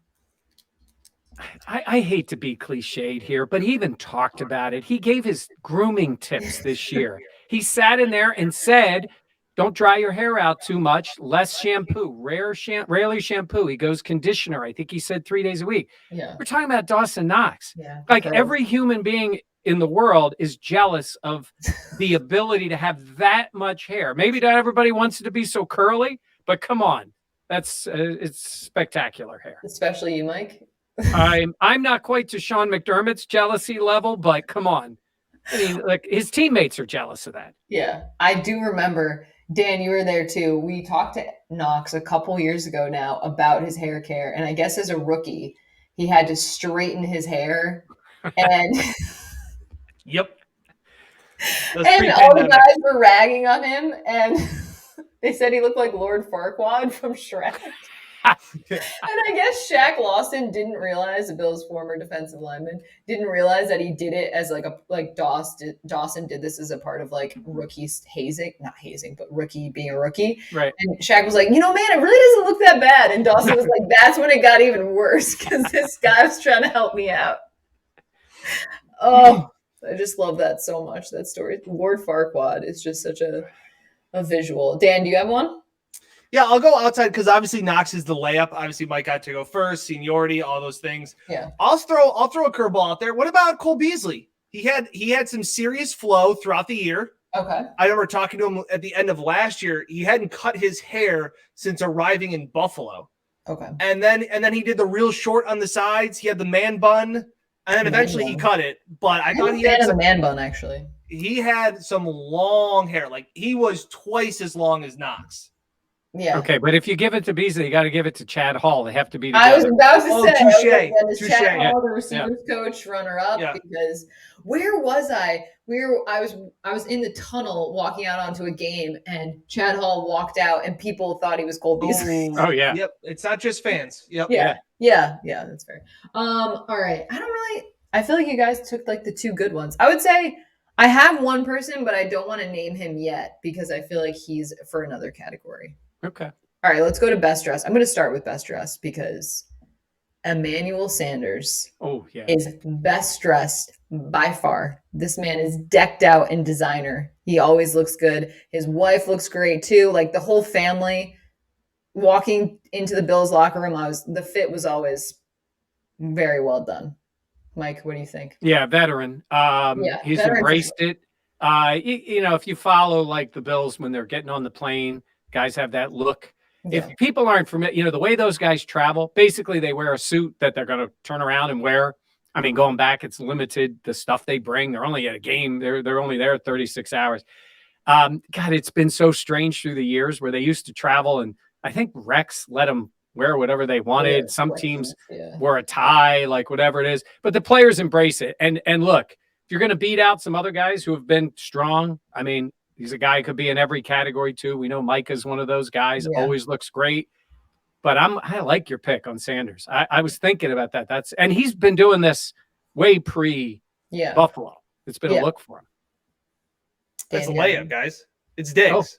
Speaker 1: I hate to be cliched here, but he even talked about it. He gave his grooming tips this year. He sat in there and said, don't dry your hair out too much. Less shampoo, rarely shampoo. He goes conditioner. I think he said 3 days a week.
Speaker 2: Yeah.
Speaker 1: We're talking about Dawson Knox.
Speaker 2: Yeah.
Speaker 1: Like every human being in the world is jealous of the ability to have that much hair. Maybe not everybody wants it to be so curly, but come on. That's it's spectacular hair.
Speaker 2: Especially you, Mike.
Speaker 1: I'm not quite to Sean McDermott's jealousy level, but come on. I mean, like his teammates are jealous of that.
Speaker 2: Yeah, I do remember. Dan, you were there too. We talked to Knox a couple years ago now about his hair care, and I guess as a rookie, he had to straighten his hair, and
Speaker 3: yep.
Speaker 2: And all the guys were ragging on him, and they said he looked like Lord Farquaad from Shrek. And I guess Shaq Lawson didn't realize, the Bills' former defensive lineman, didn't realize that he did it as Dawson did this as a part of like rookie hazing, not hazing, but rookie being a rookie.
Speaker 1: Right.
Speaker 2: And Shaq was like, man, it really doesn't look that bad. And Dawson was like, that's when it got even worse because this guy was trying to help me out. Oh, I just love that so much, that story. Lord Farquaad is just such a visual. Dan, do you have one?
Speaker 3: Yeah, I'll go outside because obviously Knox is the layup. Obviously, Mike got to go first, seniority, all those things.
Speaker 2: Yeah.
Speaker 3: I'll throw a curveball out there. What about Cole Beasley? He had some serious flow throughout the year.
Speaker 2: Okay.
Speaker 3: I remember talking to him at the end of last year. He hadn't cut his hair since arriving in Buffalo.
Speaker 2: Okay.
Speaker 3: And then he did the real short on the sides. He had the man bun, and then eventually he cut it. But I thought he had
Speaker 2: some man bun actually.
Speaker 3: He had some long hair. Like he was twice as long as Knox.
Speaker 2: Yeah.
Speaker 1: Okay, but if you give it to Beasley, you got to give it to Chad Hall. They have to be together.
Speaker 2: I was about to say,
Speaker 3: touche.
Speaker 2: Chad Hall, the receivers coach, runner up. Yeah. Because where was I? I was in the tunnel walking out onto a game, and Chad Hall walked out, and people thought he was Cole Beasley.
Speaker 1: Oh yeah.
Speaker 3: Yep. It's not just fans. Yep.
Speaker 2: Yeah. That's fair. All right. I feel like you guys took like the two good ones. I would say I have one person, but I don't want to name him yet because I feel like he's for another category.
Speaker 1: Okay.
Speaker 2: All right, let's go to best dress. I'm going to start with best dress because Emmanuel Sanders is best dressed by far. This man is decked out in designer. He always looks good. His wife looks great too. Like the whole family walking into the Bills locker room, the fit was always very well done. Mike, what do you think?
Speaker 1: Yeah, veteran. He's embraced it. If you follow like the Bills when they're getting on the plane, guys have that look. Yeah. If people aren't familiar, the way those guys travel, basically they wear a suit that they're going to turn around and wear. I mean, going back, it's limited, the stuff they bring. They're only at a game. They're only there 36 hours. God, it's been so strange through the years where they used to travel, and I think Rex let them wear whatever they wanted. Some teams wore a tie, like whatever it is. But the players embrace it. And look, if you're going to beat out some other guys who have been strong, I mean, he's a guy who could be in every category too. We know Micah's one of those guys. Always looks great. But I like your pick on Sanders. I was thinking about that. And he's been doing this way pre Buffalo. It's been a look for him.
Speaker 3: That's a layup, guys. It's Diggs.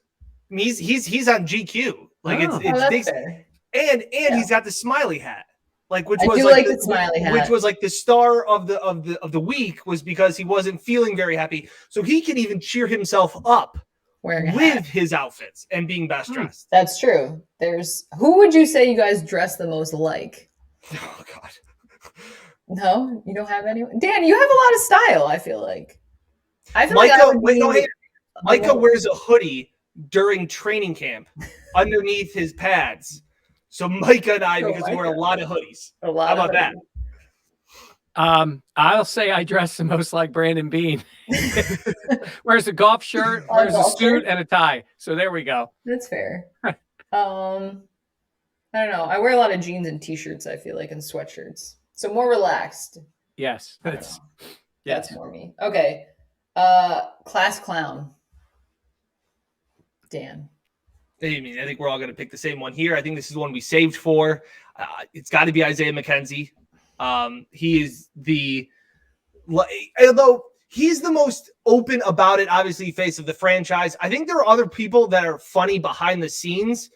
Speaker 3: I mean, he's on GQ. Like it's Diggs. Fair. And he's got the smiley hat. Like which was like the smiley hat. Which was like the star of the week was because he wasn't feeling very happy. So he can even cheer himself up with his outfits and being best dressed.
Speaker 2: That's true. Who would you say you guys dress the most like?
Speaker 3: Oh God.
Speaker 2: No, you don't have anyone. Dan, you have a lot of style, I feel like.
Speaker 3: Micah wears a hoodie during training camp underneath his pads. So Micah and I, because we wear a lot of hoodies. How about that?
Speaker 1: I'll say I dress the most like Brandon Beane. Wears a golf shirt, wears a suit and a tie. So there we go.
Speaker 2: That's fair. I don't know. I wear a lot of jeans and t-shirts, I feel like, and sweatshirts. So more relaxed.
Speaker 1: Yes.
Speaker 2: That's more me. Okay. Class clown. Dan.
Speaker 3: I think we're all going to pick the same one here. I think this is the one we saved for. It's got to be Isaiah McKenzie. He is although he's the most open about it, obviously face of the franchise. I think there are other people that are funny behind the scenes,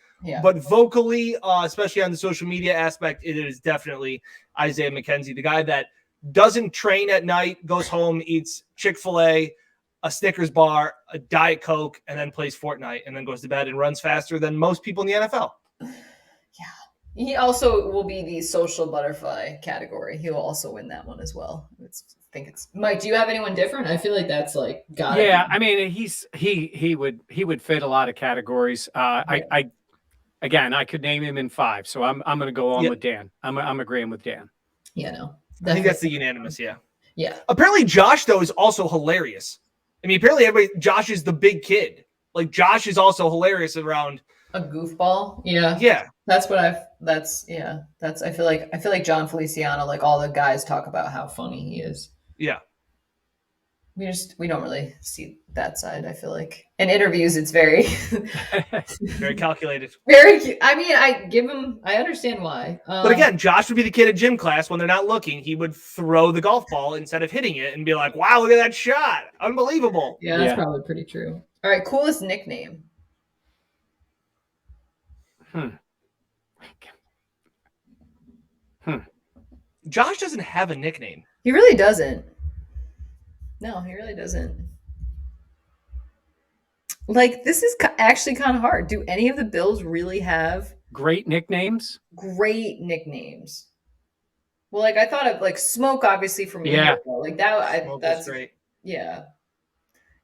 Speaker 3: but vocally, especially on the social media aspect, it is definitely Isaiah McKenzie, the guy that doesn't train at night, goes home, eats Chick-fil-A, a Snickers bar, a Diet Coke, and then plays Fortnite, and then goes to bed and runs faster than most people in the NFL.
Speaker 2: Yeah. He also will be the social butterfly category. He will also win that one as well. Mike, do you have anyone different? I feel like that's like
Speaker 1: I mean, he would fit a lot of categories. I could name him in 5, so I'm going to go on with Dan. I'm agreeing with Dan.
Speaker 2: Yeah, no.
Speaker 3: I think that's the unanimous,
Speaker 2: Yeah.
Speaker 3: Apparently Josh, though, is also hilarious. I mean, apparently Josh is the big kid. Like, Josh is also hilarious around
Speaker 2: a goofball. Yeah. I feel like John Feliciano, like all the guys talk about how funny he is.
Speaker 3: Yeah.
Speaker 2: we don't really see that side. I feel like in interviews, it's very,
Speaker 3: Very calculated.
Speaker 2: very. I mean, I understand why.
Speaker 3: But again, Josh would be the kid at gym class when they're not looking. He would throw the golf ball instead of hitting it and be like, "Wow, look at that shot! Unbelievable!"
Speaker 2: Yeah, that's probably pretty true. All right, coolest nickname.
Speaker 3: Josh doesn't have a nickname.
Speaker 2: He really doesn't. No, he really doesn't. Like, this is actually kind of hard. Do any of the Bills really have
Speaker 1: great nicknames?
Speaker 2: Great nicknames. Well, like I thought of like Smoke, obviously from like that. That's
Speaker 3: great.
Speaker 2: Yeah.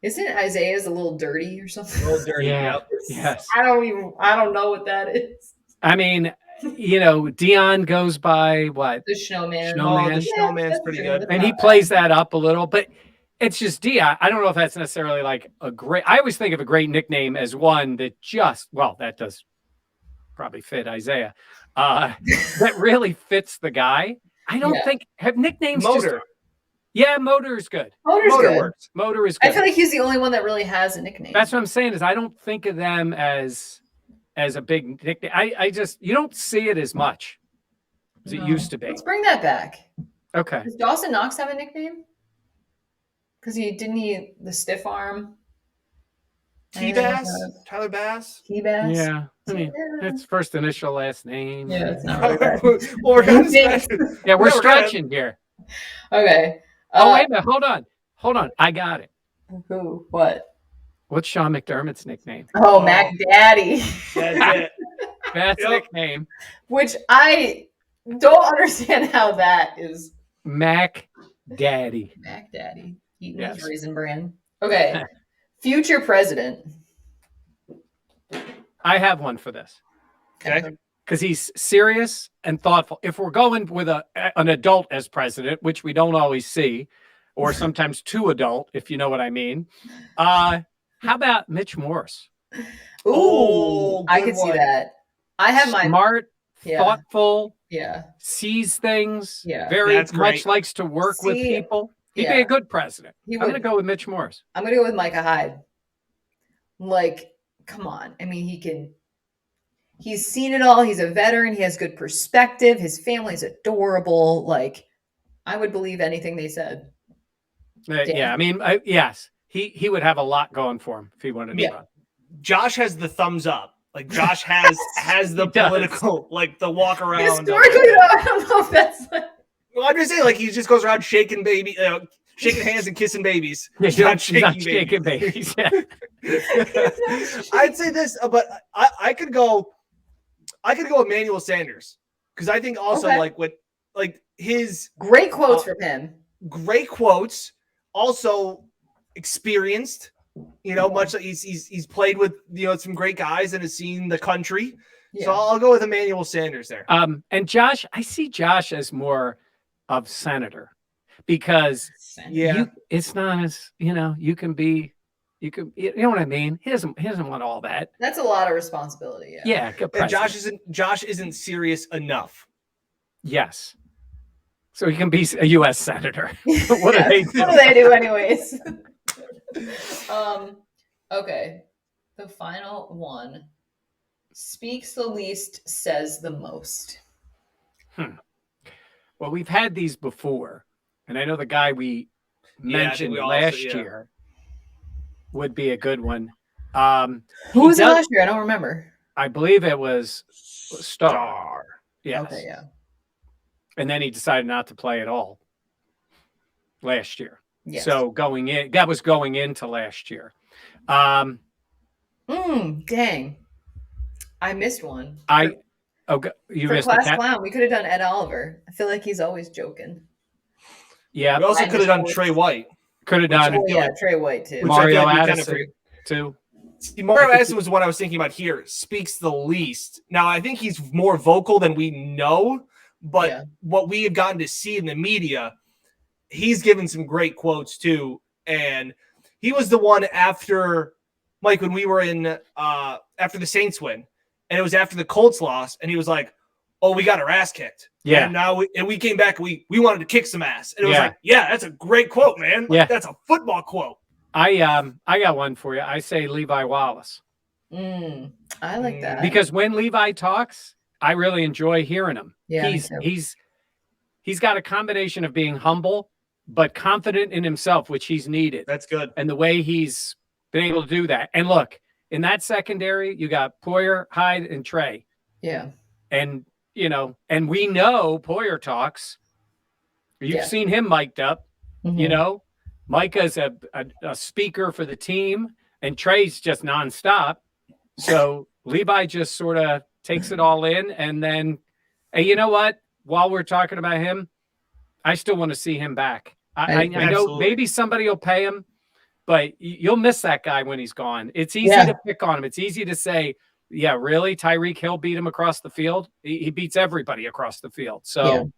Speaker 2: Isn't Isaiah's a little dirty or something?
Speaker 3: A little dirty.
Speaker 1: Yeah. Yes.
Speaker 2: I don't know what that is.
Speaker 1: I mean, Dion goes by what?
Speaker 2: The Snowman.
Speaker 3: The Snowman's pretty good.
Speaker 1: And he plays that up a little, but it's just Dion. I don't know if that's necessarily like a great. I always think of a great nickname as one that that does probably fit Isaiah. That really fits the guy. I don't think have nicknames.
Speaker 3: Motor.
Speaker 1: Motor is good.
Speaker 2: Motor good.
Speaker 3: Works.
Speaker 1: Motor is good.
Speaker 2: I feel like he's the only one that really has a nickname.
Speaker 1: That's what I'm saying is I don't think of them as a big nickname. I just you don't see it as much as it used to be.
Speaker 2: Let's bring that back.
Speaker 1: Okay.
Speaker 2: Does Dawson Knox have a nickname? Because he the stiff arm.
Speaker 3: T-Bass? Tyler Bass?
Speaker 2: T-Bass?
Speaker 1: Yeah. I mean, it's first initial, last name.
Speaker 2: Yeah, it's not really bad.
Speaker 3: Well, we're kind of stretching.
Speaker 1: Yeah, we're stretching here.
Speaker 2: Okay.
Speaker 1: Wait a minute. Hold on. I got it.
Speaker 2: Who? What?
Speaker 1: What's Sean McDermott's nickname?
Speaker 2: Oh, Mac Daddy.
Speaker 3: That's it.
Speaker 1: That's nickname.
Speaker 2: Which I don't understand how that is.
Speaker 1: Mac Daddy.
Speaker 2: Mac Daddy. Eating his Raisin Bran. Okay. Future president.
Speaker 1: I have one for this.
Speaker 3: Okay.
Speaker 1: Because he's serious and thoughtful. If we're going with an adult as president, which we don't always see, or sometimes too adult, if you know what I mean, how about Mitch Morse?
Speaker 2: Ooh, I could see that. I have my
Speaker 1: smart, thoughtful, sees things, very much likes to work with people. He'd be a good president. I'm going to go with Mitch Morse.
Speaker 2: I'm going to go with Micah Hyde. Like, come on. I mean, he's seen it all. He's a veteran. He has good perspective. His family's adorable. Like, I would believe anything they said.
Speaker 1: Yeah, I mean, yes, he would have a lot going for him if he wanted to run.
Speaker 3: Josh has the thumbs up. Like Josh has the political, like the walk around.
Speaker 2: Historically, I don't know if that's like.
Speaker 3: Well, I'm just saying, like he just goes around shaking shaking hands and kissing babies.
Speaker 1: He's not shaking babies. Yeah.
Speaker 3: I'd say this, but I could go with Emmanuel Sanders because I think also like his
Speaker 2: great quotes from him.
Speaker 3: Great quotes, also experienced. Much like he's played with some great guys and has seen the country. Yeah. So I'll go with Emmanuel Sanders there.
Speaker 1: And Josh, I see Josh as more of senator because it's not as you can know what I mean. He doesn't want all that.
Speaker 2: That's a lot of responsibility.
Speaker 3: Yeah. And Josh isn't serious enough.
Speaker 1: Yes. So he can be a U.S. senator. What do they do?
Speaker 2: What do they do anyways? Okay. The final one. Speaks the least, says the most.
Speaker 1: Well, we've had these before. And I know the guy we mentioned last year would be a good one.
Speaker 2: Who was it last year? I don't remember.
Speaker 1: I believe it was Star. Yes.
Speaker 2: Okay, yeah.
Speaker 1: And then he decided not to play at all last year.
Speaker 2: Yes.
Speaker 1: So that was going into last year.
Speaker 2: Dang. I missed one.
Speaker 1: You missed
Speaker 2: Class Clown. We could have done Ed Oliver. I feel like he's always joking.
Speaker 3: Yeah. We also could have done Trey White.
Speaker 1: Could have done.
Speaker 2: Trey White too.
Speaker 1: Mario Addison too.
Speaker 3: See, Mario Addison was the one I was thinking about here. Speaks the least. Now, I think he's more vocal than we know, but what we have gotten to see in the media, he's given some great quotes too. And he was the one after, Mike, when we were in after the Saints win, and it was after the Colts loss, and he was like, oh, we got our ass kicked.
Speaker 1: Yeah.
Speaker 3: And now we came back. We wanted to kick some ass. And it was
Speaker 1: Yeah.
Speaker 3: like, yeah, that's a great quote, man. Like,
Speaker 1: Yeah.
Speaker 3: that's a football quote.
Speaker 1: I got one for you. I say Levi Wallace.
Speaker 2: I like that.
Speaker 1: Because when Levi talks, I really enjoy hearing him.
Speaker 2: Yeah,
Speaker 1: he's got a combination of being humble but confident in himself, which he's needed.
Speaker 3: That's good.
Speaker 1: And the way he's been able to do that. And look, in that secondary, you got Poyer, Hyde, and Trey.
Speaker 2: Yeah.
Speaker 1: And and we know Poyer talks. You've seen him mic'd up. Micah's a speaker for the team, and Trey's just nonstop. So Levi just sort of takes it all in. And then, hey, you know what? While we're talking about him, I still want to see him back. I know maybe somebody will pay him, but you'll miss that guy when he's gone. It's easy to pick on him. It's easy to say, yeah, really? Tyreek Hill beat him across the field? He beats everybody across the field. So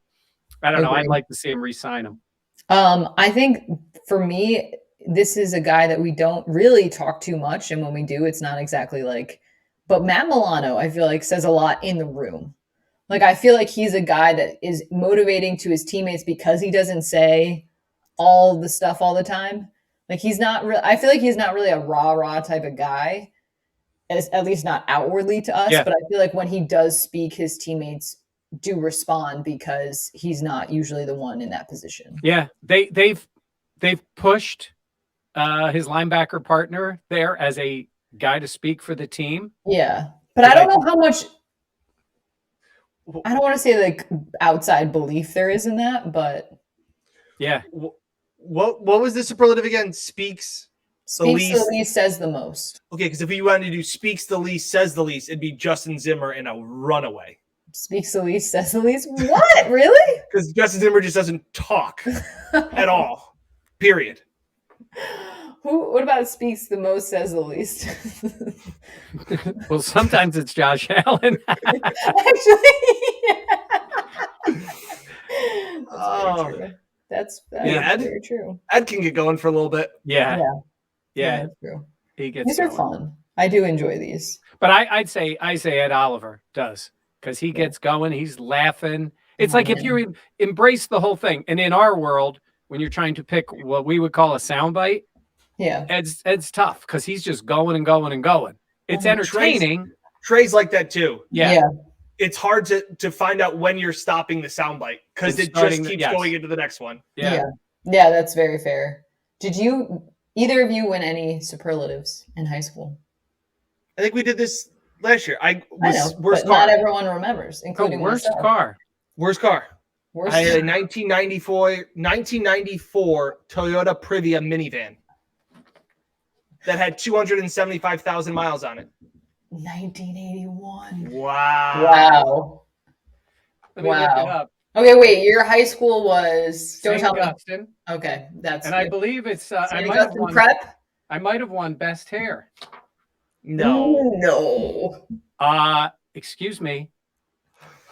Speaker 1: I don't know. I'd like to see him re-sign him.
Speaker 2: I think for me, this is a guy that we don't really talk too much. And when we do, it's not exactly but Matt Milano, I feel like says a lot in the room. Like, I feel like he's a guy that is motivating to his teammates because he doesn't say all the stuff all the time. Like, he's not real. I feel like he's not really a rah-rah type of guy, at least not outwardly to us. But I feel like when he does speak, his teammates do respond because he's not usually the one in that position.
Speaker 1: Yeah, they've pushed his linebacker partner there as a guy to speak for the team.
Speaker 2: Yeah, but I don't know how much. I don't want to say outside belief there is in that, but
Speaker 3: yeah. What was the superlative again? Speaks the least,
Speaker 2: says the most.
Speaker 3: Okay, because if you wanted to do speaks the least, says the least, it'd be Justin Zimmer in a runaway.
Speaker 2: Speaks the least, says the least. What? Really?
Speaker 3: Because Justin Zimmer just doesn't talk at all. Period.
Speaker 2: What about speaks the most, says the least?
Speaker 1: Well, sometimes it's Josh Allen.
Speaker 2: Actually, that's very true.
Speaker 3: Ed can get going for a little bit.
Speaker 1: Yeah,
Speaker 2: that's true.
Speaker 1: These
Speaker 2: are fun. I do enjoy these.
Speaker 1: But I'd say Ed Oliver does, because he gets going. He's laughing. It's if you embrace the whole thing. And in our world, when you're trying to pick what we would call a soundbite, Ed's tough because he's just going and going and going. It's entertaining.
Speaker 3: Trey's like that too.
Speaker 1: Yeah.
Speaker 3: It's hard to find out when you're stopping the soundbite because it just keeps going into the next one.
Speaker 2: Yeah, that's very fair. Did either of you win any superlatives in high school?
Speaker 3: I think we did this last year. I know,
Speaker 2: worst car. Not everyone remembers, including
Speaker 1: worst
Speaker 2: myself.
Speaker 1: car.
Speaker 3: Worst car. I had a 1994 Toyota Privia minivan that had 275,000 miles on it.
Speaker 2: 1981.
Speaker 3: Wow.
Speaker 1: Let me look it up.
Speaker 2: Okay, wait. Your high school was
Speaker 1: St. Augustine.
Speaker 2: Okay, that's.
Speaker 1: And good. I believe it's.
Speaker 2: St. Augustine Prep.
Speaker 1: I might have won best hair.
Speaker 2: No.
Speaker 1: Excuse me.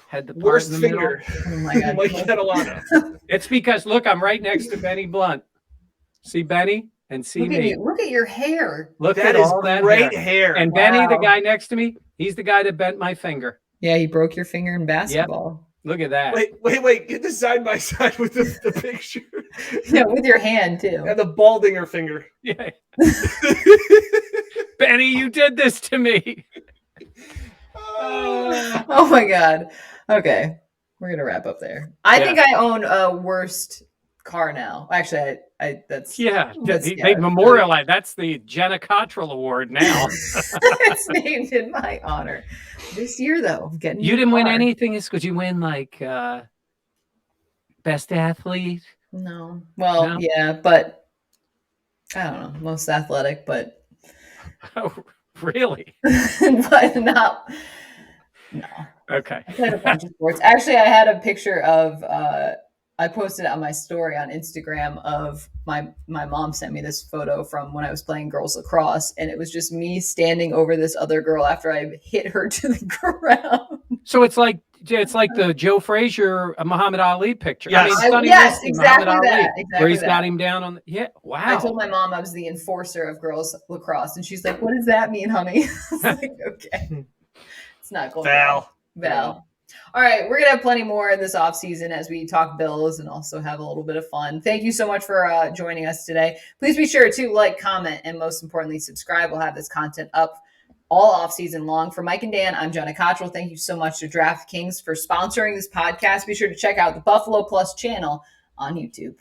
Speaker 1: Had the
Speaker 3: worst finger.
Speaker 2: Oh my God.
Speaker 3: Mike Catalano.
Speaker 1: It's because look, I'm right next to Benny Blunt. See Benny and see me.
Speaker 2: Look at your hair.
Speaker 1: Look
Speaker 3: that
Speaker 1: at
Speaker 3: is
Speaker 1: all that
Speaker 3: great hair.
Speaker 1: And Benny, the guy next to me, he's the guy that bent my finger.
Speaker 2: Yeah, he broke your finger in basketball.
Speaker 1: Yep. Look at that.
Speaker 3: Wait. Get this side by side with the picture.
Speaker 2: Yeah, with your hand too.
Speaker 3: And the baldinger finger.
Speaker 1: Yeah. Benny, you did this to me.
Speaker 2: Oh my God. Okay. We're going to wrap up there. I think I own a worst car now. Actually,
Speaker 1: they memorialize. That's the Jenna Cottrell Award now.
Speaker 2: It's named in my honor. This year, though,
Speaker 1: you didn't win anything. It's because you win best athlete.
Speaker 2: No. Well, yeah, but I don't know. Most athletic, but
Speaker 1: oh, really?
Speaker 2: But not. No.
Speaker 1: Okay.
Speaker 2: I played a bunch of sports. Actually, I had a picture of. I posted it on my story on Instagram of my mom sent me this photo from when I was playing girls lacrosse, and it was just me standing over this other girl after I hit her to the ground.
Speaker 1: So it's like the Joe Frazier Muhammad Ali picture.
Speaker 3: Yes,
Speaker 2: exactly that.
Speaker 1: Where he's got him down on the wow.
Speaker 2: I told my mom I was the enforcer of girls lacrosse, and she's like, "What does that mean, honey?" I was like, "Okay, it's not going."
Speaker 3: Val.
Speaker 2: All right, we're going to have plenty more this offseason as we talk Bills and also have a little bit of fun. Thank you so much for joining us today. Please be sure to like, comment, and most importantly, subscribe. We'll have this content up all offseason long. For Mike and Dan, I'm Jenna Cottrell. Thank you so much to DraftKings for sponsoring this podcast. Be sure to check out the Buffalo Plus channel on YouTube.